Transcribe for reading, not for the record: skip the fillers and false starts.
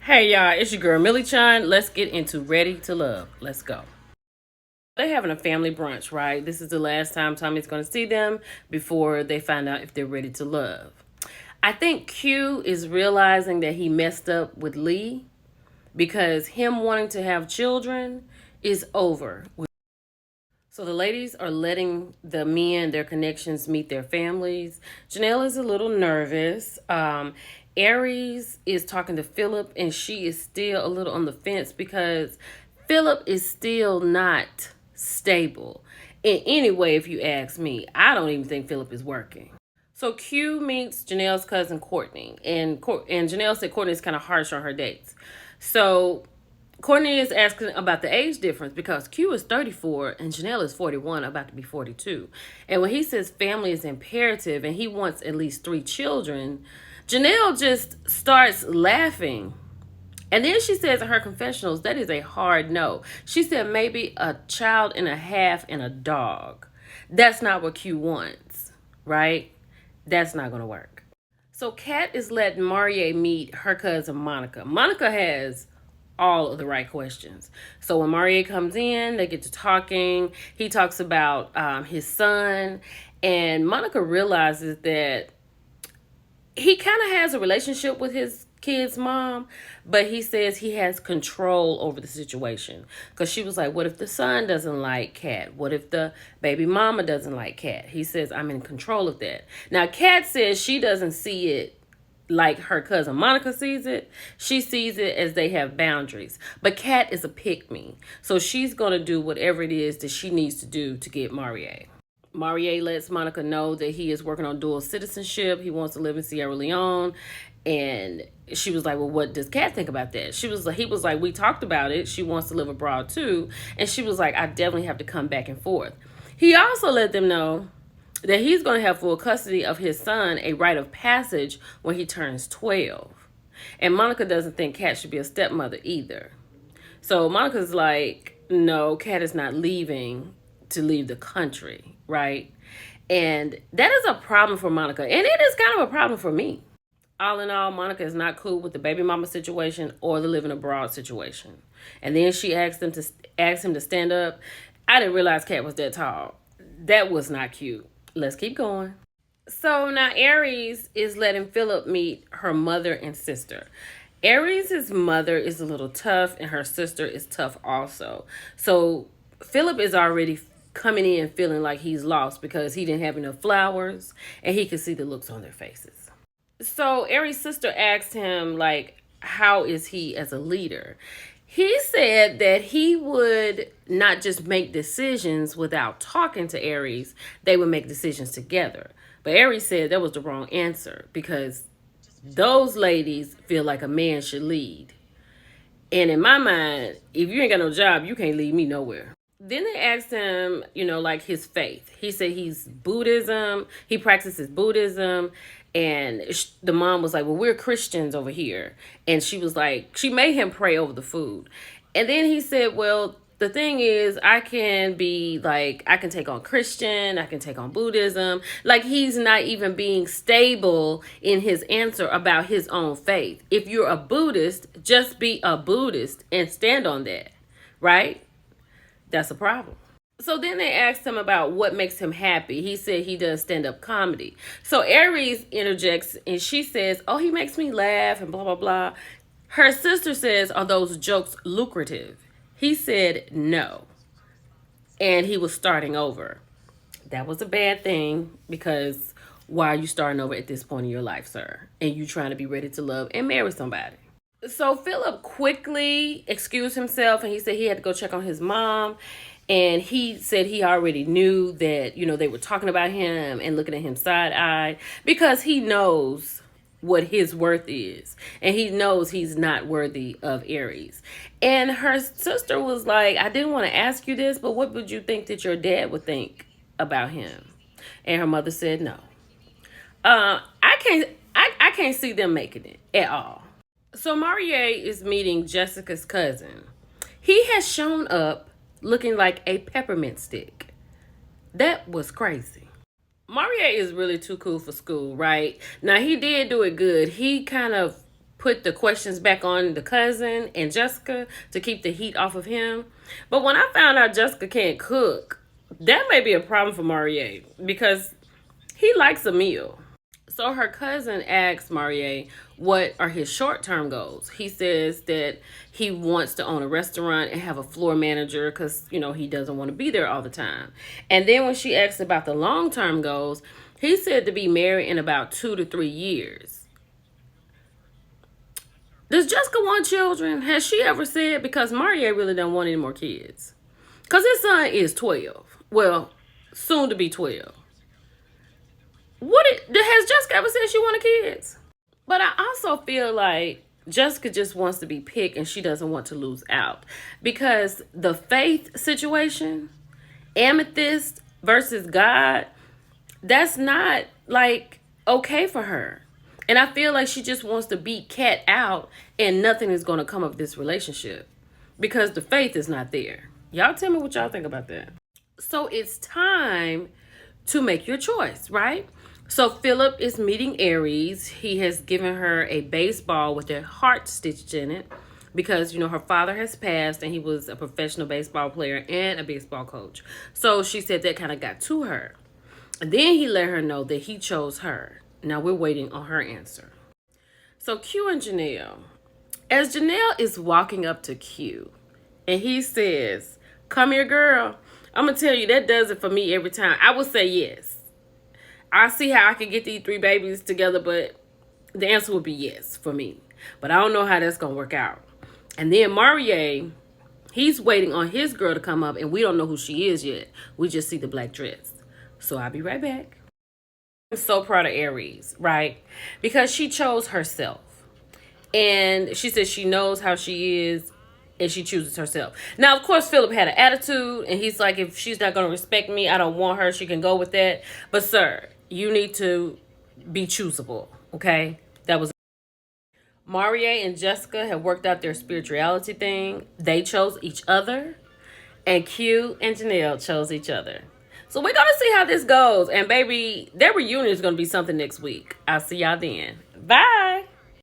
Hey y'all, it's your girl Millie Chan. Let's get into Ready to Love. Let's go. They're having a family brunch, right? This is the last time Tommy's going to see them before they find out if they're ready to love. I think Q is realizing that he messed up with Lee because him wanting to have children is over. So the ladies are letting the men, their connections, meet their families. Janelle is a little nervous. Aries is talking to Philip, and she is still a little on the fence because Philip is still not stable. In any way, if you ask me, I don't even think Philip is working. So Q meets Janelle's cousin Courtney, and Janelle said Courtney is kind of harsh on her dates. So Courtney is asking about the age difference because Q is 34 and Janelle is 41, about to be 42. And when he says family is imperative and he wants at least 3 children, Janelle just starts laughing. And then she says in her confessionals, that is a hard no. She said maybe a child and a half and a dog. That's not what Q wants, right? That's not going to work. So Kat is letting Marie meet her cousin Monica. Monica has all of the right questions. So when Marie comes in, they get to talking. He talks about his son, and Monica realizes that he kind of has a relationship with his kid's mom, but he says he has control over the situation. Because she was like, what if the son doesn't like Kat? What if the baby mama doesn't like Kat? He says, I'm in control of that. Now, Kat says she doesn't see it like her cousin Monica sees it. She sees it as they have boundaries. But Kat is a pick-me. So she's going to do whatever it is that she needs to do to get Marie. Marie lets Monica know that he is working on dual citizenship. He wants to live in Sierra Leone. And she was like, well, what does Kat think about that? He was like, we talked about it. She wants to live abroad too. And she was like, I definitely have to come back and forth. He also let them know that he's going to have full custody of his son, a rite of passage when he turns 12. And Monica doesn't think Kat should be a stepmother either. So Monica's like, no, Kat is not leaving to leave the country, right? And that is a problem for Monica. And it is kind of a problem for me. All in all, Monica is not cool with the baby mama situation or the living abroad situation. And then she asked him to stand up. I didn't realize Kat was that tall. That was not cute. Let's keep going. So now Aries is letting Philip meet her mother and sister. Aries' mother is a little tough and her sister is tough also. So Philip is already coming in feeling like he's lost because he didn't have enough flowers and he could see the looks on their faces. So Aries' sister asked him, like, how is he as a leader? He said that he would not just make decisions without talking to Aries. They would make decisions together. But Aries said that was the wrong answer because those ladies feel like a man should lead. And in my mind, if you ain't got no job, you can't lead me nowhere. Then they asked him, like his faith. He said he's Buddhism. He practices Buddhism. And the mom was like, well, we're Christians over here. And she was like, she made him pray over the food. And then he said, well, the thing is, I can take on Christian, I can take on Buddhism. Like, he's not even being stable in his answer about his own faith. If you're a Buddhist, just be a Buddhist and stand on that, right? That's a problem. So then they asked him about what makes him happy. He said he does stand-up comedy. So Aries interjects and she says, oh, he makes me laugh and blah, blah, blah. Her sister says, are those jokes lucrative? He said no. And he was starting over. That was a bad thing because why are you starting over at this point in your life, sir? And you trying to be ready to love and marry somebody. So Philip quickly excused himself and he said he had to go check on his mom. And he said he already knew that, they were talking about him and looking at him side-eyed because he knows what his worth is. And he knows he's not worthy of Aries. And her sister was like, I didn't want to ask you this, but what would you think that your dad would think about him? And her mother said no. I can't see them making it at all. So Marie is meeting Jessica's cousin. He has shown up looking like a peppermint stick. That was crazy. Marie is really too cool for school, right? Now, he did do it good. He kind of put the questions back on the cousin and Jessica to keep the heat off of him. But when I found out Jessica can't cook, that may be a problem for Marie because he likes a meal. So her cousin asks Marie what are his short-term goals. He says that he wants to own a restaurant and have a floor manager because, he doesn't want to be there all the time. And then when she asks about the long-term goals, he said to be married in about 2 to 3 years. Does Jessica want children? Has she ever said? Because Marie really don't want any more kids. Because his son is 12. Well, soon to be 12. Has Jessica ever said she wanted kids? But I also feel like Jessica just wants to be picked and she doesn't want to lose out. Because the faith situation, amethyst versus God, that's not okay for her. And I feel like she just wants to beat Kat out and nothing is going to come of this relationship because the faith is not there. Y'all tell me what y'all think about that. So it's time to make your choice, right? So Philip is meeting Aries. He has given her a baseball with a heart stitched in it because, her father has passed and he was a professional baseball player and a baseball coach. So she said that kind of got to her. And then he let her know that he chose her. Now we're waiting on her answer. So Q and Janelle. As Janelle is walking up to Q and he says, "Come here, girl." I'm going to tell you, that does it for me every time. I would say yes. I see how I can get these 3 babies together, but the answer would be yes for me. But I don't know how that's going to work out. And then Marie, he's waiting on his girl to come up, and we don't know who she is yet. We just see the black dress. So I'll be right back. I'm so proud of Aries, right? Because she chose herself. And she says she knows how she is, and she chooses herself. Now, of course, Philip had an attitude, and he's like, if she's not going to respect me, I don't want her. She can go with that. But, sir, you need to be choosable, okay? That was Marie and Jessica have worked out their spirituality thing. They chose each other, and Q and Janelle chose each other. So we're going to see how this goes. And, baby, their reunion is going to be something next week. I'll see y'all then. Bye.